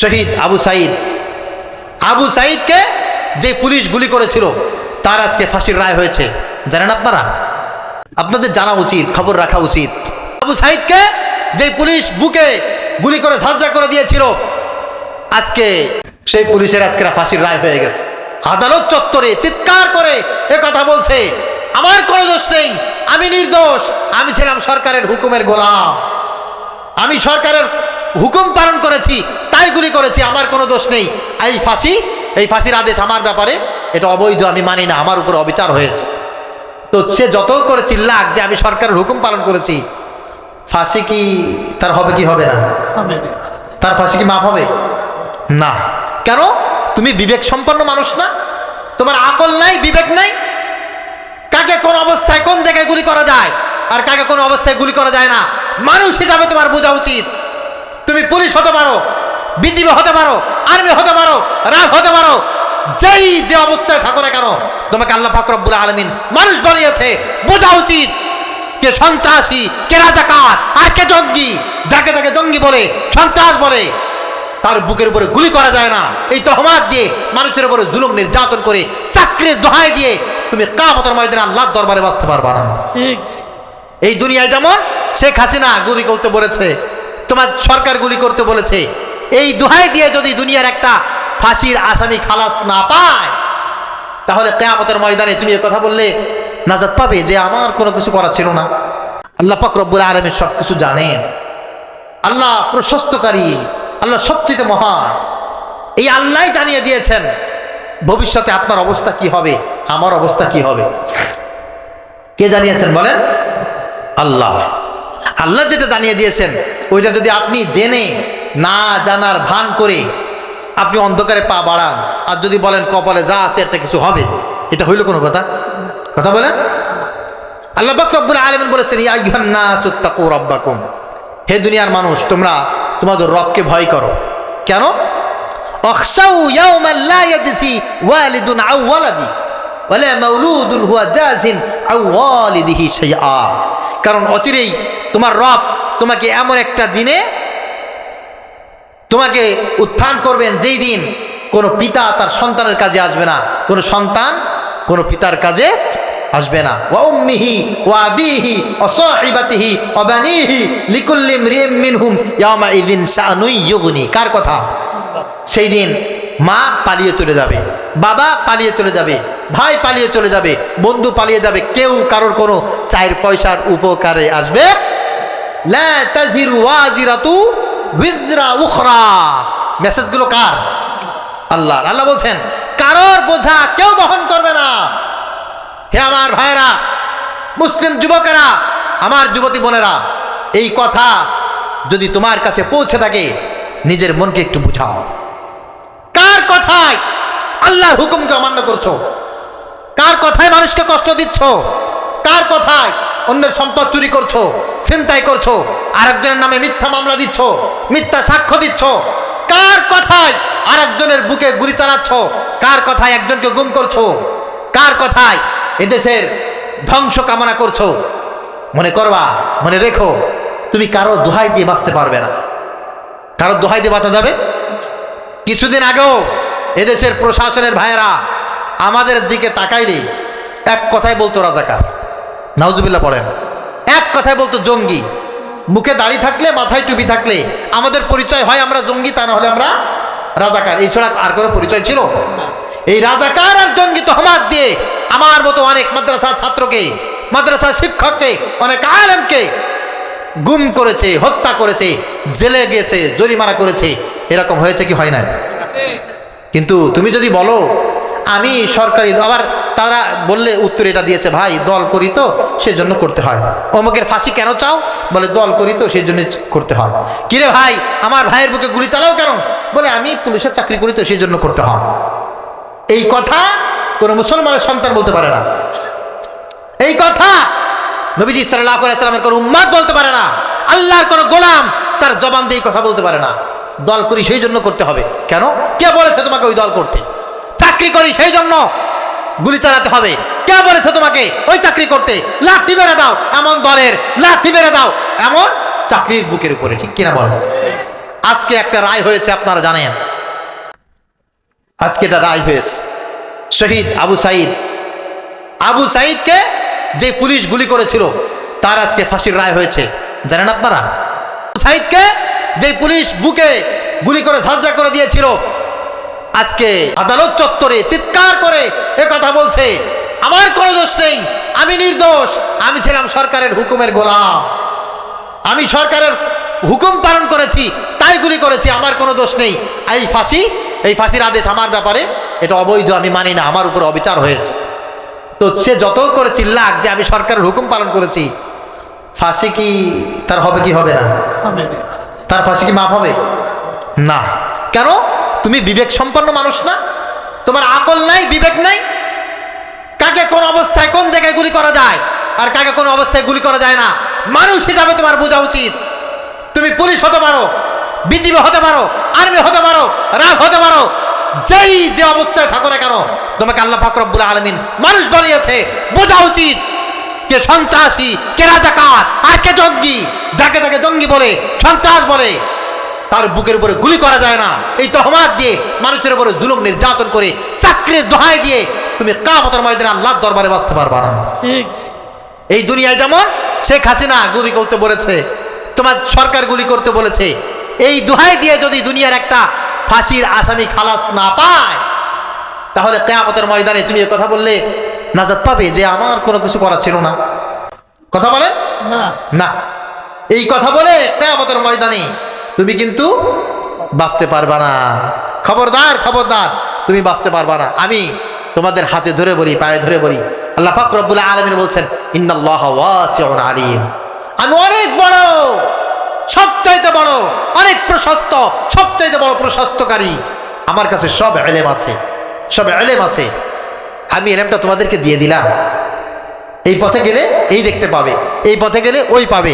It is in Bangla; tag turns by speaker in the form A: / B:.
A: শহীদ আবু সাঈদকে যে পুলিশ গুলি করেছিল তার আজকে ফাঁসির রায় হয়েছে। জানেন আপনারা? আপনাদের জানা উচিত, খবর রাখা উচিত। আবু সাঈদকে যে পুলিশ বুকে গুলি করে ঝাঁঝরা করে দিয়েছিল, আজকে সেই পুলিশের আজকে ফাঁসির রায় হয়ে গেছে। আদালত চত্বরে চিৎকার করে এ কথা বলছে, আমার কোনো দোষ নেই, আমি নির্দোষ, আমি ছিলাম সরকারের হুকুমের গোলাম, আমি সরকারের হুকুম পালন করেছি তাই গুলি করেছি, আমার কোনো দোষ নেই। এই ফাঁসির আদেশ আমার ব্যাপারে এটা অবৈধ, আমি মানি না, আমার উপর অবিচার হয়েছে। তো সে যত করে চিল্লাক যে আমি সরকারের হুকুম পালন করেছি, ফাঁসি কি তার হবে কি হবে না? তার ফাঁসি কি মাফ হবে না? কেন? তুমি বিবেক সম্পন্ন মানুষ না? তোমার আকল নাই, বিবেক নাই? কাকে কোন অবস্থায় কোন জায়গায় গুলি করা যায় আর কাকে কোন অবস্থায় গুলি করা যায় না, মানুষ হিসাবে তোমার বোঝা উচিত। তুমি পুলিশ হতে পারো, বিজিবি হতে পারো, আর্মি হতে পারো, র্যাব হতে পারো, যেই যে অবস্থায় থাকো না কেন, তোমাকে আল্লাহ পাক রব্বুল আলামিন মানুষ বানিয়েছে। বোঝা উচিত কে সন্ত্রাসী, কে রাজাকার, আর কে জঙ্গি। যাকে তাকে জঙ্গি বলে, সন্ত্রাস বলে, তার বুকের উপরে গুলি করা যায় না। এই তহমাত দিয়ে মানুষের উপরে জুলুম নির্যাতন করে চাকরির দোহাই দিয়ে তুমি কিয়ামতের ময়দানে আল্লাহর দরবারে বাঁচতে পারবা না। এই দুনিয়ায় যেমন শেখ হাসিনা গুলি করতে বলেছে, তোমার সরকার গুলি করতে বলেছে, এই দোহাই দিয়ে যদি দুনিয়ার একটা ফাঁসির আসামি খালাস না পায়, তাহলে কিয়ামতের ময়দানে তুমি এই কথা বললে নাজাত পাবে যে আমার কোনো কিছু করার ছিল না। আল্লাহ পাক রব্বুল আলামিন সব কিছু জানেন। আল্লাহ প্রশস্তকারী, আল্লাহ সবচেয়ে মহান। এই আল্লাহ জানিয়ে দিয়েছেন ভবিষ্যতে আপনার অবস্থা কি হবে, আমার অবস্থা কি হবে। কে জানিয়েছেন বলেন? আল্লাহ। আল্লাহ যেটা জানিয়ে দিয়েছেন ওইটা যদি আপনি জেনে না জানার ভান করে আপনি অন্ধকারে পা বাড়ান আর যদি বলেন কপালে যা আছে একটা কিছু হবে, এটা হইল কোনো কথা? কথা বলেন। আল্লাহ পাক রব্বুল আলামিন বলেছেন, ইয়া আইয়ুহান নাসু তাকু রাব্বাকুম, হে দুনিয়ার মানুষ তোমরা তোমাদের রবকে ভয় করো। কেন? আখশাউ ইয়াওমান লা ইয়াজজি ওয়ালিদুন আও ওয়ালাদি ওয়ালা মাউলুদুন হুয়া জাজিন আও ওয়ালিদিহি শাইআ। কারণ অচিরেই তোমার রব তোমাকে এমন একটা দিনে তোমাকে উত্থান করবেন যেই দিন কোনো পিতা তার সন্তানের কাজে আসবে না, কোনো সন্তান কোনো পিতার কাজে আসবে না। ওয়া উম্মিহি ওয়া আবিহি ওয়া সাহিবাতিহি ওয়া বানিহি লিকুল্লি ইমরিইম মিনহুম ইয়াওমা ইযিন শাআনুন ইউগনি। কার কথা? সেই দিন মা পালিয়ে চলে যাবে, বাবা পালিয়ে চলে যাবে, ভাই পালিয়ে চলে যাবে, বন্ধু পালিয়ে যাবে, কেউ কারোর কোনো 4 পয়সার উপকারে আসবে। লা তাজিরু ওয়াজিরাতু বিজরা উখরা। মেসেজগুলো কার? আল্লাহ। আল্লাহ বলছেন কারোর বোঝা কেউ বহন করবে না। হে আমার ভাইরা, মুসলিম যুবকেরা, আমার যুবতী বোনেরা, এই কথা যদি তোমার কাছে পৌঁছে থাকে নিজের মনকে একটু বুঝাও। কার কথায় আল্লাহর হুকুমকে অমান্য করছো? কার কথায় মানুষকে কষ্ট দিচ্ছ? কার কথায় অন্যের সম্পদ চুরি করছো, ছিনতাই করছো, আরেকজনের নামে মিথ্যা মামলা দিচ্ছ, মিথ্যা সাক্ষ্য দিচ্ছ? কার কথায় আরেকজনের বুকে গুলি চালাচ্ছ? কার কথায় একজনকে গুম করছো? কার কথায় এদেশের ধ্বংস কামনা করছো? মনে করবা, মনে রেখো, তুমি কারো দোহাই দিয়ে বাঁচতে পারবে না। কারো দোহাই দিয়ে বাঁচা যাবে? কিছুদিন আগেও এদেশের প্রশাসনের ভাইয়েরা আমাদের দিকে তাকাইলে এক কথায় বলতো রাজাকার, নাউজুবিল্লাহ পড়েন, এক কথায় বলতো জঙ্গি। মুখে দাড়ি থাকলে, মাথায় টুপি থাকলে আমাদের পরিচয় হয় আমরা জঙ্গি, তা না হলে আমরা রাজাকার। এই ছাড়া আর কোনো পরিচয় ছিল? এই রাজাকার আর জঙ্গি তহমাত দিয়ে আমার মতো অনেক মাদ্রাসার ছাত্রকে, মাদ্রাসার শিক্ষককে, অনেক আলেমকে গুম করেছে, হত্যা করেছে, জেলে গেছে, জরিমানা করেছে। এরকম হয়েছে কি হয় না? কিন্তু তুমি যদি বলো আমি সরকারি, আবার তারা বললে উত্তর এটা দিয়েছে, ভাই দল করি তো সেজন্য করতে হয়। অমুকের ফাঁসি কেন চাও? বলে দল করি তো সেই জন্য করতে হয়। কিরে ভাই আমার ভাইয়ের বুকে গুলি চালাও কেন? বলে আমি পুলিশের চাকরি করি তো সেই জন্য করতে হয়। এই কথা কোনো মুসলমানের সন্তান বলতে পারে না। এই কথা নবীজি সাল্লাল্লাহু আলাইহি ওয়াসাল্লামের কোনো উম্মত বলতে পারে না। আল্লাহর কোনো গোলাম তার জবান দিয়ে কথা বলতে পারে না। দল করি সেই জন্য করতে হবে। কেন? কে বলেছে তোমাকে ওই দল করতে? চাকরি করি সেই জন্য গুলি চালাতে হবে। কে বলেছে তোমাকে ওই চাকরি করতে? লাঠি মেরে দাও এমন দলের, লাঠি মেরে দাও এমন চাকরির বুকের উপরে। ঠিক কিনা বলো? আজকে একটা রায় হয়েছে, আপনারা জানেন আজকে এটা রায় হয়েছে। শহীদ আবু সাঈদকে যে পুলিশ গুলি করেছিল তার আজকে ফাঁসির রায় হয়েছে, জানেন আপনারা? আবু সাঈদকে যে পুলিশ বুকে গুলি করে ঝাঁঝরা করে দিয়েছিল, আজকে আদালত চত্বরে চিৎকার করে কথা বলছে, আমার কোনো দোষ নেই, আমি নির্দোষ, আমি ছিলাম সরকারের হুকুমের গোলাম, আমি সরকারের হুকুম পালন করেছি তাই গুলি করেছি, আমার কোনো দোষ নেই। এই ফাঁসির আদেশ আমার ব্যাপারে এটা অবৈধ, আমি মানি না, আমার উপর অবিচার হয়েছে। তো সে যত করে চিল্লাক যে আমি সরকারের হুকুম পালন করেছি, ফাঁসি কি তার হবে কি হবে না? তার ফাঁসি কি মাফ হবে না? কেন? তুমি বিবেক সম্পন্ন মানুষ না? তোমার আকল নাই, বিবেক নাই? কাকে কোন অবস্থায় কোন জায়গায় গুলি করা যায় আর কাকে কোন অবস্থায় গুলি করা যায় না, মানুষ হিসাবে তোমার বোঝা উচিত। তুমি পুলিশ হতে পারো, বিজিবি হতে পারো, আর্মি হতে পারো, রাফ হতে পারো, যেই যে অবস্থায় থাকো না কেন, তোমাকে আল্লাহ পাক রব্বুল আলামিন মানুষ বানিয়েছে। বোঝা উচিত কে সন্ত্রাসী, কে রাজাকার, আর কে জঙ্গি। যাকে তাকে জঙ্গি বলে, সন্ত্রাস বলে, তার বুকের উপরে গুলি করা যায় না। এই তহমাত দিয়ে মানুষের উপরে জুলুম নির্যাতন করে চাকরির দোহাই দিয়ে তুমি কিয়ামতের ময়দানে আল্লাহর দরবারে বাঁচতে পারবা না। এই দুনিয়ায় যেমন শেখ হাসিনা গুলি করতে বলেছে, তোমার সরকার গুলি করতে বলেছে, এই দোহাই দিয়ে যদি দুনিয়ার একটা ফাঁসির আসামি খালাস না পায়, তাহলে কিয়ামতের ময়দানে তুমি কথা বললে নাজাত পাবে যে আমার কোনো কিছু করার ছিল না? কথা বলেন না। এই কথা বলে কিয়ামতের ময়দানে তুমি কিন্তু বাঁচতে পারবা না। খবরদার, তুমি বাঁচতে পারবা না। আমি তোমাদের হাতে ধরে বলি, পায়ে ধরে বলি, আল্লাহ পাক রব্বুল আলামিন বলছেন ইন্নাল্লাহা ওয়াসিউন আলিম, আমি অনেক বড়, সবচাইতে বড়, অনেক প্রশস্ত, সবচাইতে বড় প্রশস্তকারী। আমার কাছে সব ইলম আছে। আমি ইলমটা তোমাদেরকে দিয়ে দিলাম। এই পথে গেলে এই দেখতে পাবে, এই পথে গেলে ওই পাবে।